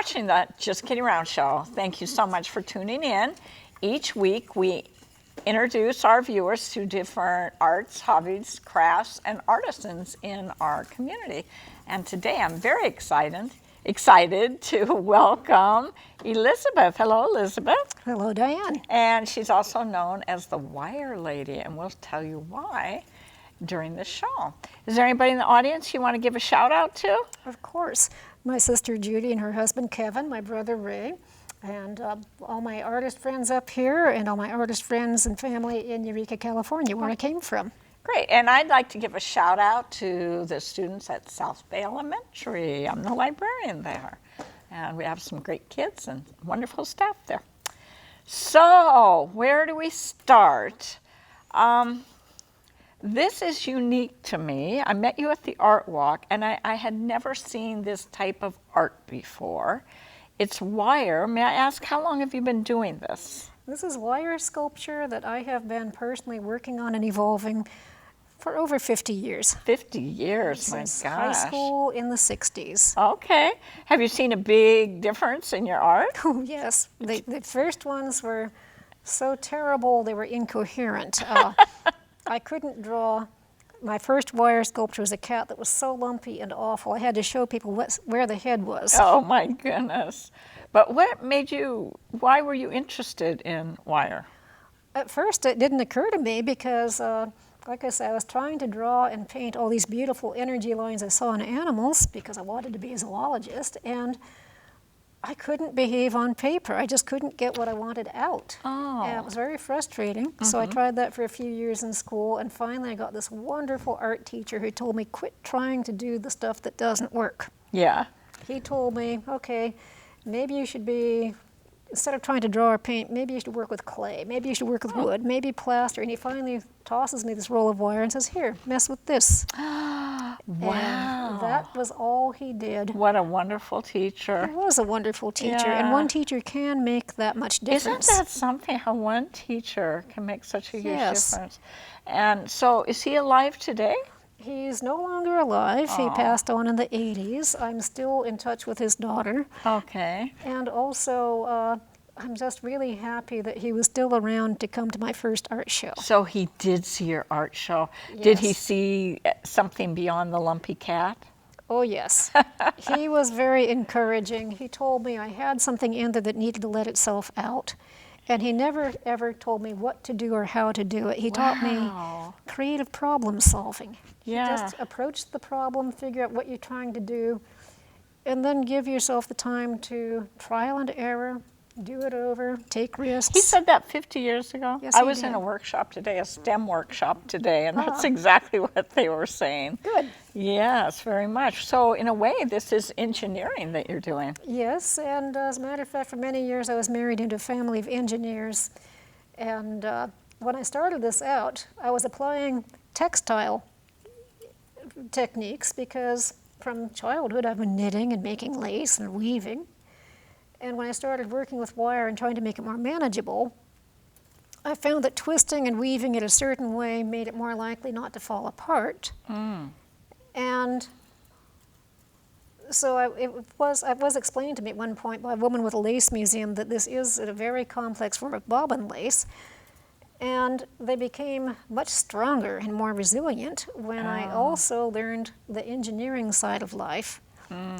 watching the Just Kidding Around show. Thank you so much for tuning in. Each week we introduce our viewers to different arts, hobbies, crafts, and artisans in our community. And today I'm very excited to welcome Elizabeth. Hello, Elizabeth. Hello, Diane. And she's also known as the Wire Lady, and we'll tell you why during the show. Is there anybody in the audience you want to give a shout out to? Of course. My sister Judy and her husband Kevin, my brother Ray, and all my artist friends up here, and all my artist friends and family in Eureka, California, where I came from. Great, and I'd like to give a shout out to the students at South Bay Elementary. I'm the librarian there, and we have some great kids and wonderful staff there. So, where do we start? This is unique to me. I met you at the Art Walk, and I had never seen this type of art before. It's wire. May I ask, how long have you been doing this? This is wire sculpture that I have been personally working on and evolving for over 50 years. 50 years, my gosh. Since high school in the 60s. Okay. Have you seen a big difference in your art? Oh, yes. The first ones were so terrible they were incoherent. I couldn't draw. My first wire sculpture was a cat that was so lumpy and awful. I had to show people where the head was. Oh my goodness. But why were you interested in wire? At first it didn't occur to me because, like I said, I was trying to draw and paint all these beautiful energy lines I saw in animals because I wanted to be a zoologist, and I couldn't behave on paper. I just couldn't get what I wanted out. Oh. And it was very frustrating. So I tried that for a few years in school, and finally I got this wonderful art teacher who told me, quit trying to do the stuff that doesn't work. Yeah. He told me, okay, maybe you should be, instead of trying to draw or paint, maybe you should work with clay, maybe you should work with wood, maybe plaster. And he finally tosses me this roll of wire and says, here, mess with this. Wow. And that was all he did. What a wonderful teacher. He was a wonderful teacher, and one teacher can make that much difference. Isn't that something, how one teacher can make such a huge Yes. difference? And so, is he alive today? He's no longer alive. He passed on in the 80s. I'm still in touch with his daughter. Okay. And also, I'm just really happy that he was still around to come to my first art show. So he did see your art show. Did he Yes. see something beyond the lumpy cat? Oh, yes. He was very encouraging. He told me I had something in there that needed to let itself out. And he never, ever told me what to do or how to do it. He taught me creative problem solving. Yeah. Just approach the problem, figure out what you're trying to do, and then give yourself the time to trial and error, do it over, take risks. He said that 50 years ago? Yes, I he was in did. a workshop today, a STEM workshop today, and that's exactly what they were saying. Good. Yes, very much. So in a way, this is engineering that you're doing. Yes, and as a matter of fact, for many years I was married into a family of engineers. And when I started this out, I was applying textile techniques because from childhood I've been knitting and making lace and weaving. And when I started working with wire and trying to make it more manageable, I found that twisting and weaving it a certain way made it more likely not to fall apart. And so it was explained to me at one point by a woman with a lace museum that this is a very complex form of bobbin lace. And they became much stronger and more resilient when I also learned the engineering side of life,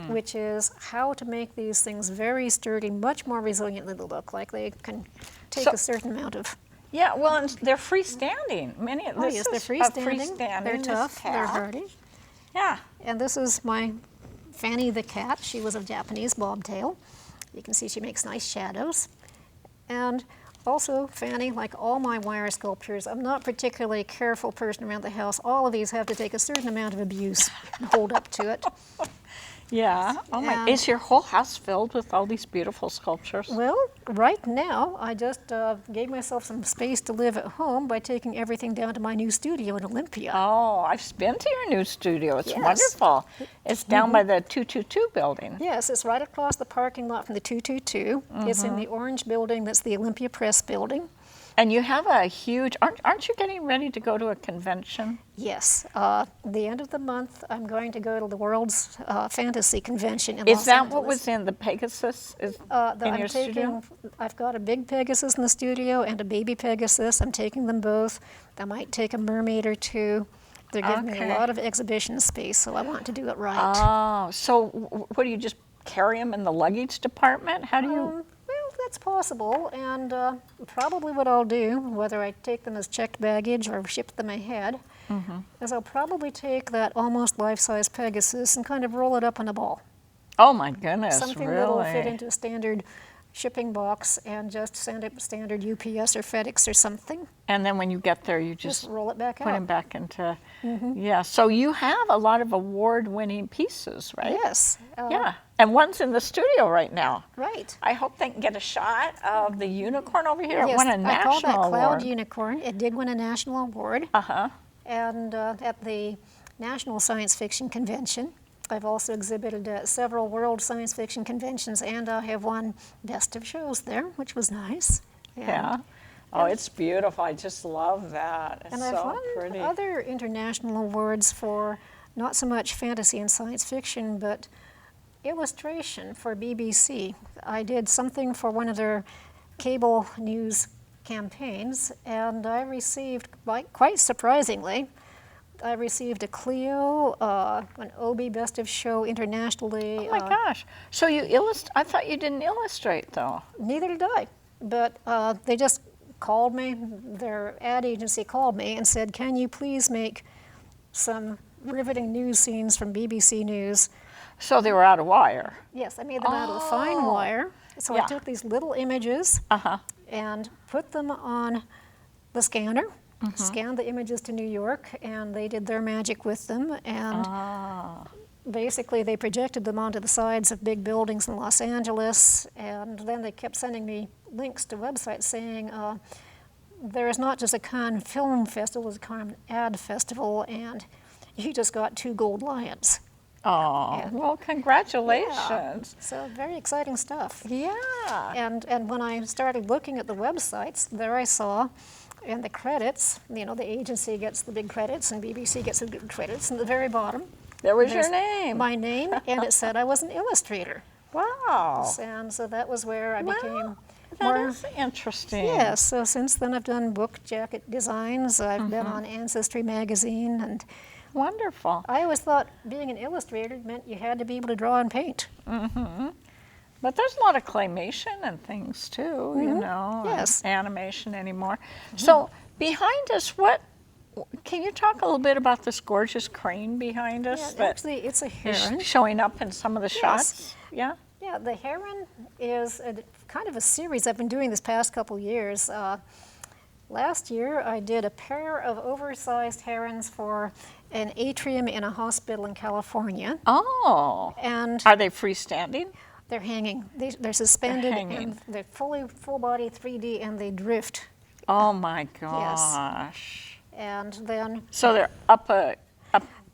which is how to make these things very sturdy, much more resilient than they look like. They can take a certain amount of... Yeah, well, and they're freestanding. Many of Oh, this yes, is they're a freestanding. They're this tough, they're cat. hardy. Yeah. And this is my Fanny the cat. She was a Japanese bobtail. You can see she makes nice shadows. And also, Fanny, like all my wire sculptures, I'm not particularly a careful person around the house. All of these have to take a certain amount of abuse and hold up to it. Yeah. Oh my! And- Is your whole house filled with all these beautiful sculptures? Well, right now, I just gave myself some space to live at home by taking everything down to my new studio in Olympia. Oh, I've been to your new studio. It's Yes. wonderful. It's down by the 222 building. Yes, it's right across the parking lot from the 222. It's in the orange building that's the Olympia Press building. And you have a huge, aren't you getting ready to go to a convention? Yes, the end of the month, I'm going to go to the World's Fantasy Convention in Is Los that Angeles. what was in the Pegasus in your studio? I've got a big Pegasus in the studio and a baby Pegasus. I'm taking them both. I might take a mermaid or two. They're giving me a Okay. lot of exhibition space, so I want to do it right. Oh, so what do you just carry them in the luggage department? How do you? Well, that's possible, and probably what I'll do, whether I take them as checked baggage or ship them ahead, is I'll probably take that almost life-size Pegasus and kind of roll it up in a ball. Oh my goodness, Something really? that'll fit into a standard shipping box and just send it standard UPS or FedEx or something. And then when you get there, you Just just roll it back put out. them back into. Yeah. So you have a lot of award-winning pieces, right? Yes. Yeah. And one's in the studio right now. Right. I hope they can get a shot of the unicorn over here. It Yes, won a I call national that Cloud award. Unicorn. It did win a national award. Uh-huh. And at the National Science Fiction Convention, I've also exhibited at several World Science Fiction Conventions, and I have won Best of Shows there, which was nice. Yeah. Oh, it's beautiful. I just love that. It's And I've so won pretty. other international awards for not so much fantasy and science fiction, but illustration for BBC. I did something for one of their cable news campaigns, and I received, quite surprisingly, I received a Clio, an Obie Best of Show internationally. Oh my gosh. So you I thought you didn't illustrate though. Neither did I, but they just called me, their ad agency called me and said, can you please make some riveting news scenes from BBC News? So they were out of wire. Yes, I made them out of fine wire. So Yeah. I took these little images and put them on the scanner, scanned the images to New York, and they did their magic with them. And basically they projected them onto the sides of big buildings in Los Angeles, and then they kept sending me links to websites saying, there is not just a Cannes Film Festival, it's a Cannes Ad Festival, and you just got 2 gold lions. Oh, well, congratulations. So very exciting stuff. Yeah. And when I started looking at the websites, there I saw in the credits, you know, the agency gets the big credits and BBC gets the big credits, and at the very bottom, There was there's your name. my name, and it said I was an illustrator. Wow. And so that was where I became That more. is interesting. Yes, so since then I've done book jacket designs, I've been on Ancestry magazine, and Wonderful. I always thought being an illustrator meant you had to be able to draw and paint. But there's a lot of claymation and things too, you know, and Yes. animation anymore. So behind us, can you talk a little bit about this gorgeous crane behind us Yeah, that actually, it's a is heron. showing up in some of the shots? Yeah. Yeah, the heron is kind of a series I've been doing this past couple years. Last year, I did a pair of oversized herons for an atrium in a hospital in California, Oh. and Are they freestanding? they're hanging. They're suspended, hanging. and they're full body 3D, and they drift. Oh my gosh. And then So they're up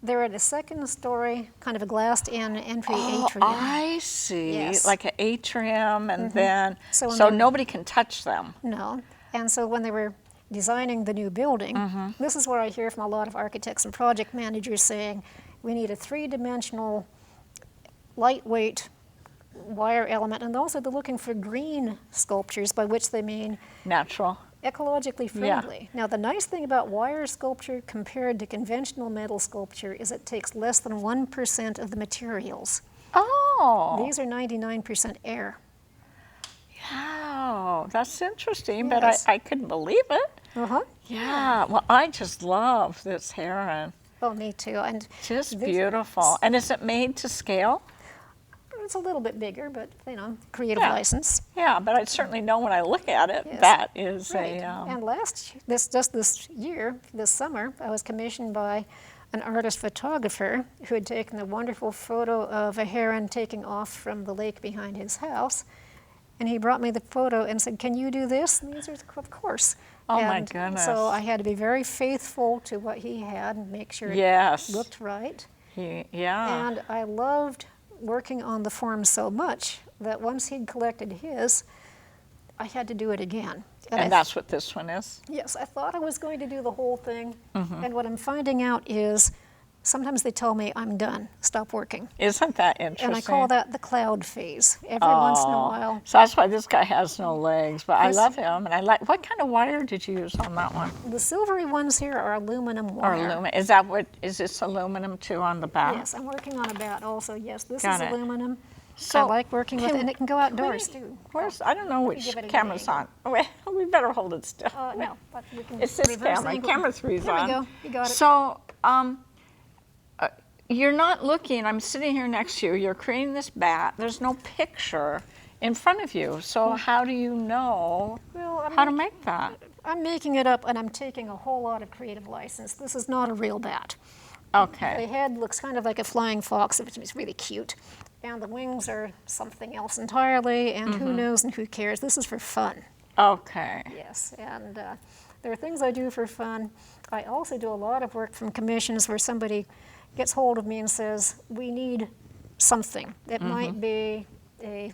they're at a second story, kind of a glassed-in entry Oh, atrium. I see. Yes. Like an atrium, and then So when so they're- nobody can touch them. No. And so when they were designing the new building, this is where I hear from a lot of architects and project managers saying, we need a 3-dimensional, lightweight wire element, and also they're looking for green sculptures, by which they mean Natural. ecologically Yeah. friendly. Now, the nice thing about wire sculpture compared to conventional metal sculpture is it takes less than 1% of the materials. Oh. These are 99% air. Wow, that's interesting, but Yes. I couldn't believe it. Uh-huh. Yeah, well, I just love this heron. Oh, me too. And Just this- beautiful. And is it made to scale? it's a little bit bigger, but, you know, creative Yeah. license. Yeah, but I certainly know when I look at it, Yes. that is Right. a. And this year, this summer, I was commissioned by an artist photographer who had taken a wonderful photo of a heron taking off from the lake behind his house. And he brought me the photo and said, "Can you do this?" And the answer is, "Of course." Oh, my And goodness. So I had to be very faithful to what he had and make sure Yes. it looked right. Yeah. And I loved working on the form so much that once he'd collected his, I had to do it again. And that's what this one is? Yes, I thought I was going to do the whole thing, and what I'm finding out is sometimes they tell me I'm done, stop working. Isn't that interesting? And I call that the cloud phase. Every once in a while. So that's why this guy has no legs, but I love him, and I like. What kind of wire did you use on that one? The silvery ones here are aluminum Or wire. aluminum? Is that what? Is this aluminum too on the back? Yes, I'm working on a bat also. Yes, this Got is it. aluminum. So I like working with it, and it can go outdoors too. Where's? I don't know which give it a camera's good on. Oh, wait, we better hold it still. No, but we can It's this reverse camera. angle. Camera 3's on. There we go. You got it. So, you're not looking. I'm sitting here next to you. You're creating this bat. There's no picture in front of you. So how do you know Well, how to make that? I'm making it up, and I'm taking a whole lot of creative license. This is not a real bat. The Okay. head looks kind of like a flying fox, which is really cute. And the wings are something else entirely, and who knows and who cares. This is for fun. Okay. Yes, and there are things I do for fun. I also do a lot of work from commissions where somebody gets hold of me and says, we need something. It might be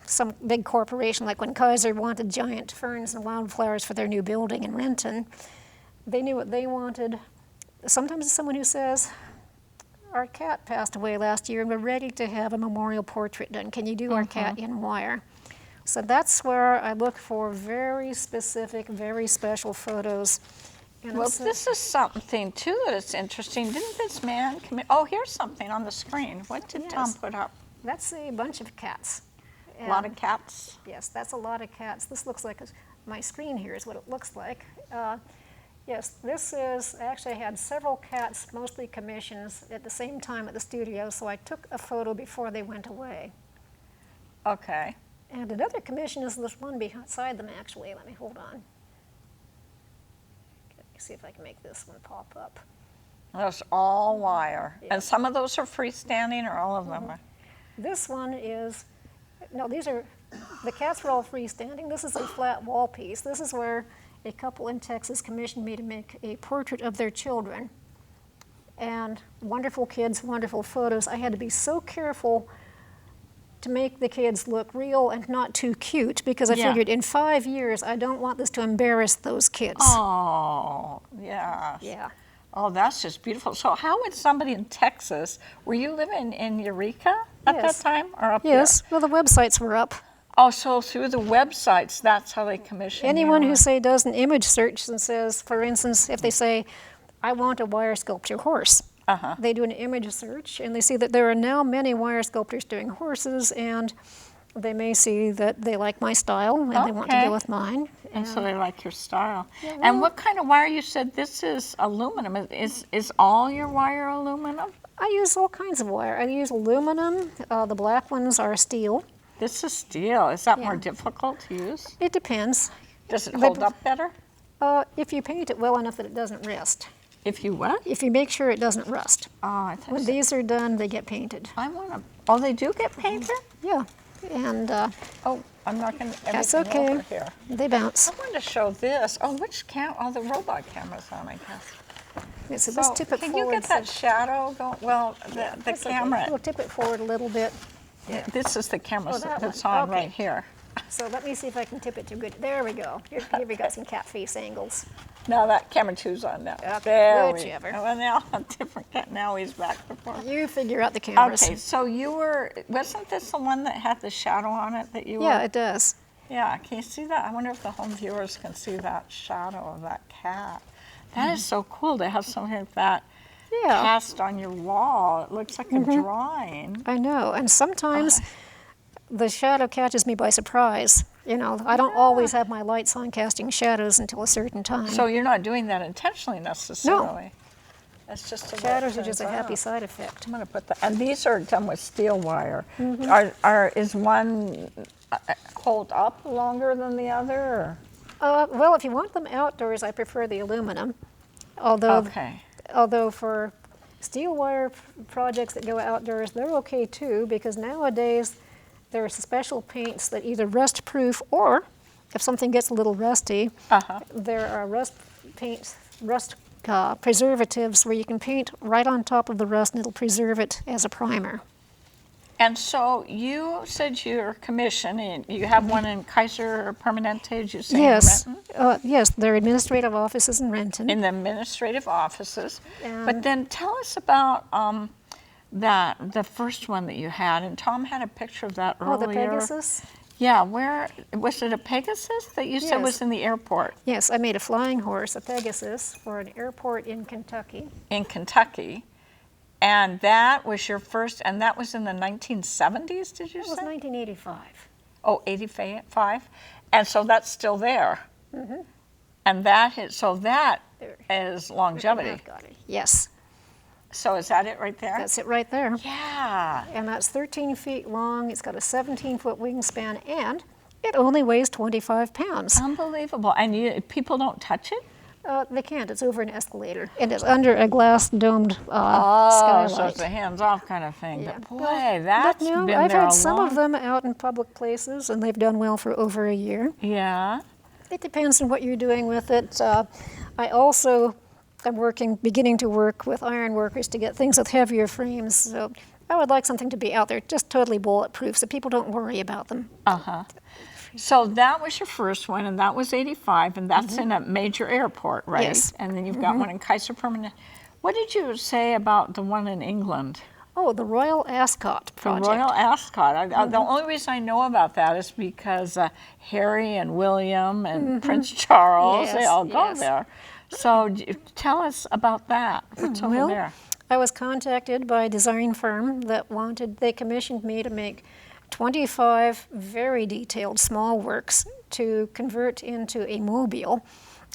some big corporation, like when Kaiser wanted giant ferns and wildflowers for their new building in Renton. They knew what they wanted. Sometimes it's someone who says, our cat passed away last year and we're ready to have a memorial portrait done. Can you do our cat in wire? So that's where I look for very specific, very special photos. And Well, it's, this is something too that's interesting. Didn't this man commit? Oh, here's something on the screen. What did Tom Yes. put up? that's a bunch of cats. A lot of And- cats. Yes, that's a lot of cats. This looks like my screen here is what it looks like. Yes, this is, actually I had several cats, mostly commissions, at the same time at the studio, so I took a photo before they went away. Okay. And another commission is this one beside them, actually. Let me hold on. Let me see if I can make this one pop up. That's all wire. Yeah. And some of those are freestanding, or all of them are? This one is, no, these are, the cats were all freestanding. This is a flat wall piece. This is where a couple in Texas commissioned me to make a portrait of their children. And wonderful kids, wonderful photos. I had to be so careful to make the kids look real and not too cute, because I Yeah. figured in 5 years, I don't want this to embarrass those kids. Oh, yeah. Yeah. Oh, that's just beautiful. So how would somebody in Texas, were you living in Eureka at Yes. that time, or up Yes, here? well, the websites were up. Oh, so through the websites, that's how they commission Anyone you. who say does an image search and says, for instance, if they say, I want a wire sculpture horse, they do an image search and they see that there are now many wire sculptors doing horses, and they may see that they like my style and they want to Okay. go with mine. And so they like your style. Yeah, And well- what kind of wire? You said this is aluminum. Is all your wire aluminum? I use all kinds of wire. I use aluminum. The black ones are steel. This is steel. Is that more Yeah. difficult to use? It depends. Does it They hold pr- up better? If you paint it well enough that it doesn't rust. If you what? If you make sure it doesn't rust. Oh, I thought When these are done, they get painted. I want to. Oh, they do get painted? Yeah, and Oh, I'm knocking That's everything okay. over here. they bounce. I wanted to show this. Oh, which Oh, the robot camera's on, I guess. Yeah, so let's tip it can forward. you get that shadow going? Well, the That's okay. camera. We'll tip it forward a little bit. This is the camera Oh, that that's one. on Okay. right here. So let me see if I can tip it to good. There we go. Here we got some cat face angles. Now that camera two's on now. Okay, There whichever. we go. Well, now a different cat. Now he's back before. You figure out the cameras. Okay, so wasn't this the one that had the shadow on it that you were? Yeah, it does. Yeah, can you see that? I wonder if the home viewers can see that shadow of that cat. That is so cool to have something like that Yeah, cast on your wall. It looks like a drawing. I know. And sometimes the shadow catches me by surprise. You know, I don't always have my lights on casting shadows until a certain time. So you're not doing that intentionally necessarily. That's just the way it Shadows are just a turns happy out. side effect. I'm gonna put that, and these are done with steel wire. Mm-hmm. Is one hold up longer than the other? Well, if you want them outdoors, I prefer the aluminum. Although, Okay. although for steel wire projects that go outdoors, they're okay too, because nowadays there are special paints that either rust proof, or if something gets a little rusty, there are rust preservatives where you can paint right on top of the rust and it'll preserve it as a primer. And so you said you're commissioned, and you have one in Kaiser Permanente, did you say? Yes, In Renton? yes, there are administrative offices in Renton. In the administrative offices. And- But then tell us about the first one that you had, and Tom had a picture of that earlier. Oh, the Pegasus? Yeah, where, was it a Pegasus that you said Yes. was in the airport? Yes, I made a flying horse, a Pegasus, for an airport in Kentucky. In Kentucky. And that was your first, and that was in the 1970s, did you That was say? 1985. Oh, 85? And so that's still there? Mm-hmm. And that is, so that There. is longevity. I've got it. Yes, So is that it right there? that's it right there. Yeah. And that's 13 feet long. It's got a 17-foot wingspan, and it only weighs 25 pounds. Unbelievable. And people don't touch it? They can't. It's over an escalator, and it's under a glass-domed Oh, skylight. so it's a hands-off kind of thing. Yeah. But boy, But, that's no, been I've there had a some long... of them out in public places, and they've done well for over a year. Yeah. It depends on what you're doing with it. I also am beginning to work with iron workers to get things with heavier frames. So I would like something to be out there, just totally bulletproof, so people don't worry about them. Uh-huh. So that was your first one, and that was 85, and that's in a major airport, right? Yes. And then you've got one in Kaiser Permanente. What did you say about the one in England? Oh, the Royal Ascot The project. Royal Ascot. The only reason I know about that is because Harry and William and Prince Charles, they Yes, all go yes. there. So tell us about that. What's over Well, there? I was contacted by a design firm that they commissioned me to make 25 very detailed small works to convert into a mobile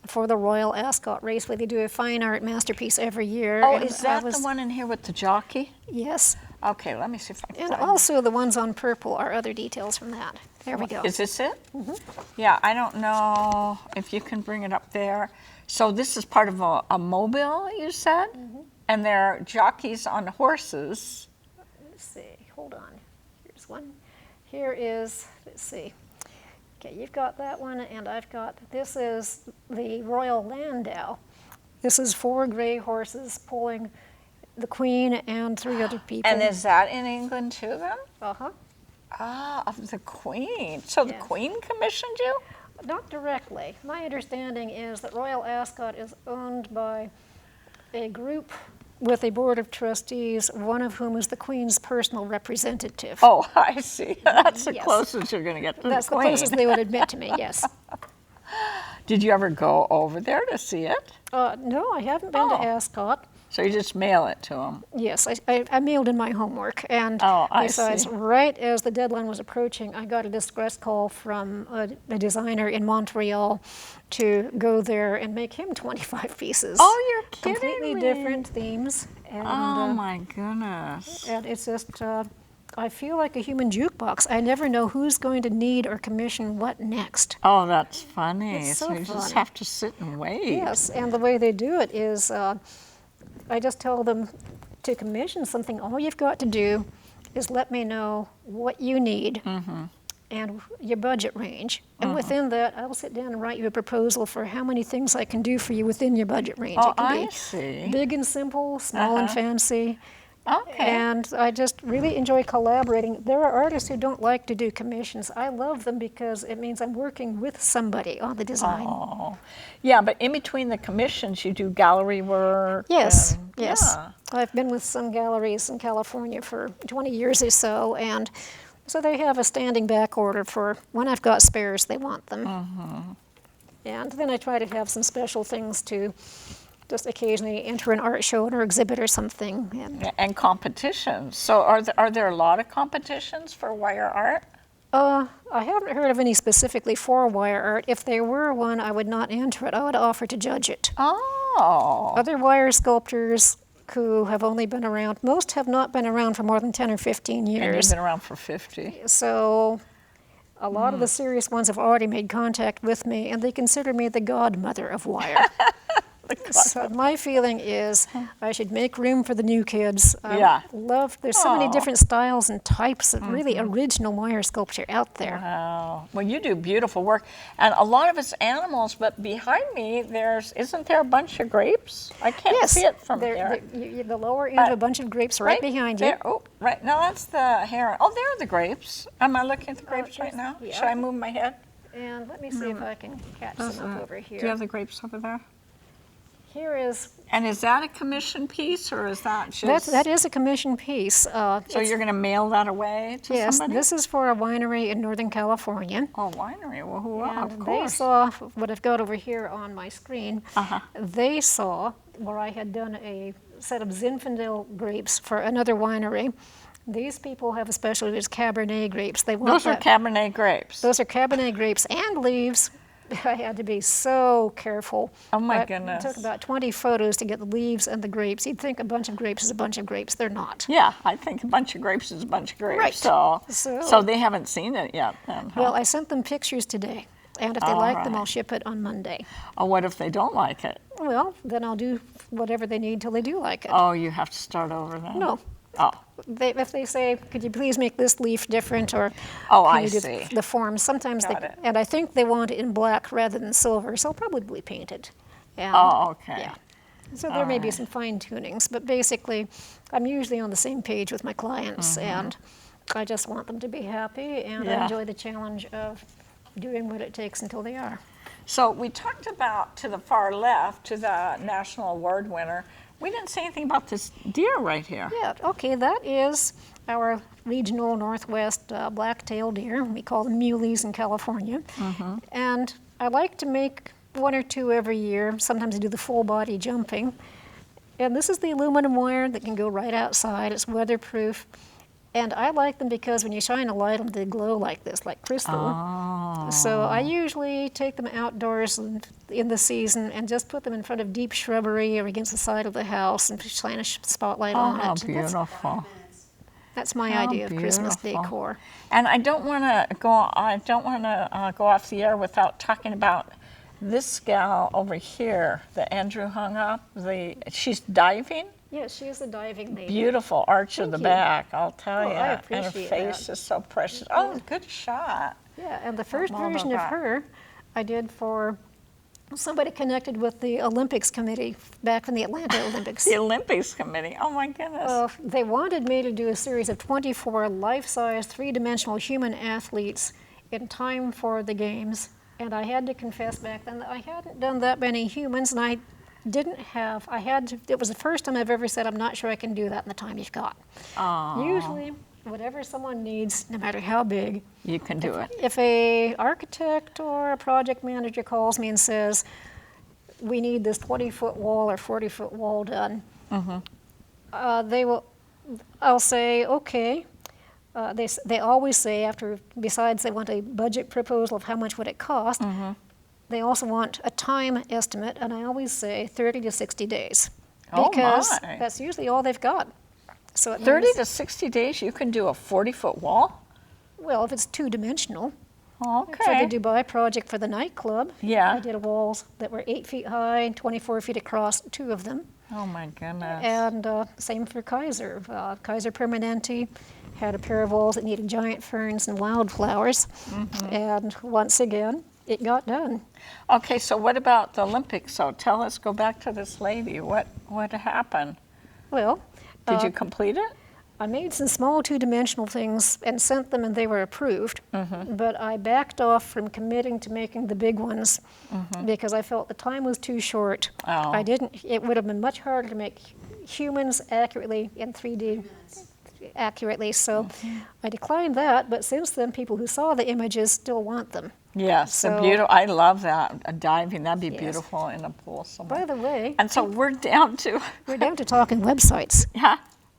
for the Royal Ascot Raceway. They do a fine art masterpiece every year. Oh, and is I that was- the one in here with the jockey? Yes. Okay, let me see if I can And find it. also the ones on purple are other details from that. There we go. Is this it? Yeah, I don't know if you can bring it up there. So this is part of a mobile, you said? And they're jockeys on horses. Let's see, hold on. Here's one. Here is, let's see. Okay, you've got that one, and I've got, this is the Royal Landau. This is 4 gray horses pulling the Queen and 3 other people. And is that in England too then? Uh-huh. Ah, of the Queen. So the Yes. Queen commissioned you? Not directly. My understanding is that Royal Ascot is owned by a group with a board of trustees, one of whom is the Queen's personal representative. Oh, I see. That's the Yes. closest you're going to get to That's the the Queen. closest they would admit to me, yes. Did you ever go over there to see it? No, I haven't been to Oh. Ascot. So you just mail it to them? Yes, I mailed in my homework, and Oh, I besides, see. right as the deadline was approaching, I got a distress call from a designer in Montreal to go there and make him 25 pieces. Oh, you're kidding Completely me. different themes, and, Oh my goodness. and it's just, I feel like a human jukebox. I never know who's going to need or commission what next. Oh, that's funny. It's so you just funny. have to sit and wait. Yes, and the way they do it is, I just tell them to commission something. All you've got to do is let me know what you need and your budget range. And within that, I will sit down and write you a proposal for how many things I can do for you within your budget range. Oh, It can I be see. big and simple, small and fancy. Okay. And I just really enjoy collaborating. There are artists who don't like to do commissions. I love them because it means I'm working with somebody on the design. Oh, yeah, but in between the commissions, you do gallery work. Yes, and- yes. Yeah. I've been with some galleries in California for 20 years or so, and so they have a standing back order for when I've got spares, they want them. And then I try to have some special things to just occasionally enter an art show or exhibit or something. And, And competitions. So are there a lot of competitions for wire art? I haven't heard of any specifically for wire art. If there were one, I would not enter it. I would offer to judge it. Oh. Other wire sculptors who have only been around, most have not been around for more than 10 or 15 And you've years. been around for 50. So a lot of the serious ones have already made contact with me, and they consider me the godmother of wire. So my feeling is I should make room for the new kids. Yeah. There's so many Oh. different styles and types of really original wire sculpture out there. Wow. Well, you do beautiful work. And a lot of it's animals, but behind me, isn't there a bunch of grapes? I can't see it from here. The lower end of a bunch of grapes right behind you. there. Oh, right. No, that's the heron. Oh, there are the grapes. Am I looking at the grapes right now? yeah. Should I move my head? And let me see if I can catch some up over here. Do you have the grapes over there? Here is, And is that a commission piece, or is that just... that is a commission piece. So you're going to mail that away to Yes, somebody? this is for a winery in Northern California. Oh, winery. Well, hurrah, of And they course. saw what I've got over here on my screen. Uh-huh. They saw where I had done a set of Zinfandel grapes for another winery. These people have a specialty as Cabernet grapes. They want Those are Cabernet grapes. Those are Cabernet grapes and leaves. I had to be so careful. Oh my It goodness. took about 20 photos to get the leaves and the grapes. You'd think a bunch of grapes is a bunch of grapes. They're not. Yeah, I think a bunch of grapes is a bunch of grapes. Right. So they haven't seen it yet then, huh? Well, I sent them pictures today. And if they All like them, right. I'll ship it on Monday. Oh, what if they don't like it? Well, then I'll do whatever they need till they do like it. Oh, you have to start over then? No. Oh, If they say, could you please make this leaf different, or Oh, can I you do see. the form? Sometimes Got it. and I think they want it in black rather than silver, so I'll probably paint it. And, Oh, okay. Yeah. So there may be some fine tunings, but basically, I'm usually on the same page with my clients, and I just want them to be happy, and I Yeah. enjoy the challenge of doing what it takes until they are. So we talked about, to the far left, to the national award winner. We didn't say anything about this deer right here. Yeah, okay, that is our regional Northwest black-tailed deer. We call them muleys in California. And I like to make one or two every year. Sometimes I do the full body jumping. And this is the aluminum wire that can go right outside. It's weatherproof. And I like them because when you shine a light on them, they glow like this, like crystal. Oh. So I usually take them outdoors in the season and just put them in front of deep shrubbery or against the side of the house and shine a spotlight Oh, on how it. beautiful. That's my How idea of Christmas beautiful. decor. And I don't want to go off the air without talking about this gal over here that Andrew hung up. She's diving. Yes, she is a diving lady. Beautiful arch of the you. back, I'll tell Oh, you. I And her appreciate face that. is so precious. Oh, good shot. Yeah, and the first more about version of that. her I did for somebody connected with the Olympics committee back from the Atlanta Olympics. The Olympics committee. Oh my goodness. They wanted me to do a series of 24 life-size, three-dimensional human athletes in time for the games. And I had to confess back then that I hadn't done that many humans, and it was the first time I've ever said, I'm not sure I can do that in the time you've got. Usually, whatever someone needs, no matter how big, You can do it. if a architect or a project manager calls me and says, we need this 20-foot wall or 40-foot wall done, I'll say, okay. They always say besides they want a budget proposal of how much would it cost, they also want a time estimate, and I always say 30 to 60 days. Oh, Because my. that's usually all they've got. So it 30 means- to 60 days, you can do a 40-foot wall? well, if it's two-dimensional. For Okay. the Dubai project for the nightclub, Yeah. I did walls that were 8 feet high and 24 feet across, two of them. Oh my goodness. And same for Kaiser. Kaiser Permanente had a pair of walls that needed giant ferns and wildflowers. And once again, it got done. Okay, so what about the Olympics? So go back to this lady. What happened? Well, Did you complete it? I made some small two-dimensional things and sent them, and they were approved. But I backed off from committing to making the big ones because I felt the time was too short. Oh. It would have been much harder to make humans accurately in 3D accurately. So I declined that. But since then, people who saw the images still want them. Yes, the So- beautiful. I love that. Diving, that'd be Yes. beautiful in a pool somewhere. By the way, And so we're down to, we're down to talking websites. yeah.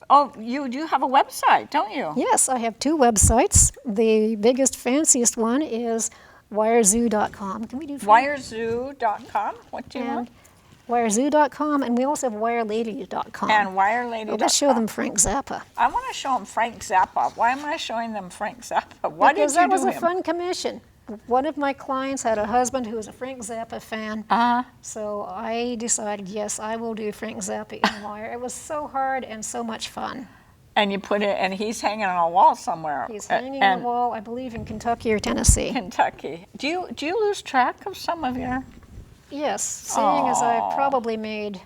Oh, you do have a website, don't you? Yes, I have two websites. The biggest, fanciest one is wirezoo.com. Can we do Wirezoo.com. What do you and want? wirezoo.com, and we also have wirelady.com. And wirelady.com. Let's show them Frank Zappa. I want to show them Frank Zappa. Why am I showing them Frank Zappa? Why Because did you that was do a him? fun commission. one of my clients had a husband who was a Frank Zappa fan. So I decided, yes, I will do Frank Zappa in wire. It was so hard and so much fun. And you put it, and he's hanging on a wall somewhere. He's hanging on the wall, I believe, in Kentucky or Tennessee. Kentucky. Do you lose track of some of your? Yes, seeing as I've probably made,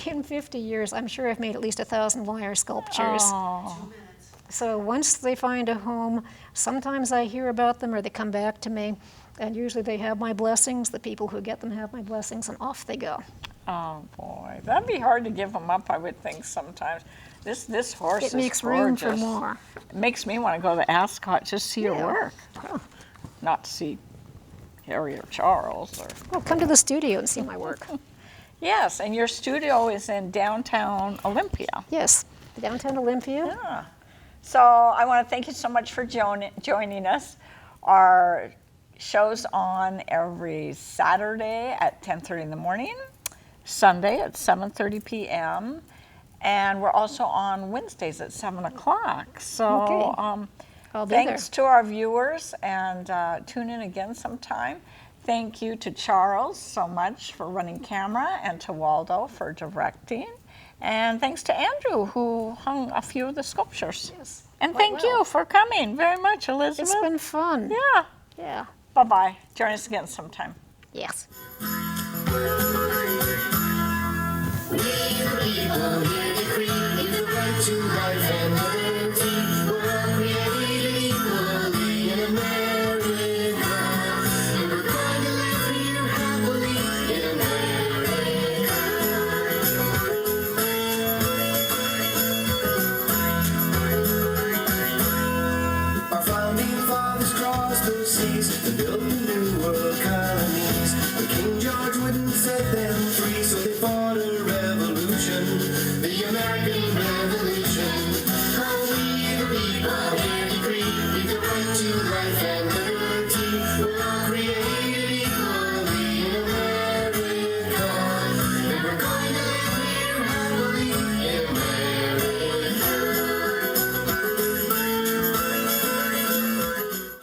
in 50 years, I'm sure I've made at least 1,000 wire sculptures. So once they find a home, sometimes I hear about them or they come back to me, and usually they have my blessings. The people who get them have my blessings, and off they go. Oh boy, that'd be hard to give them up, I would think sometimes. This horse is It makes gorgeous. room for more. It makes me want to go to Ascot just see your work. Not to see Harry or Charles or. Well, come to the studio and see my work. Yes, and your studio is in downtown Olympia. Yes, downtown Olympia. Yeah. So I want to thank you so much for joining us. Our show's on every Saturday at 10:30 in the morning, Sunday at 7:30 p.m., and we're also on Wednesdays at 7 o'clock. So I'll be thanks to our viewers, and tune in again sometime. Thank you to Charles so much for running camera, and to Waldo for directing. And thanks to Andrew, who hung a few of the sculptures. Yes. And quite thank well. you for coming very much, Elizabeth. It's been fun. Yeah. Yeah. Bye-bye. Join us again sometime. Yes. Our founding fathers crossed those seas to build the new world colonies. But King George wouldn't set their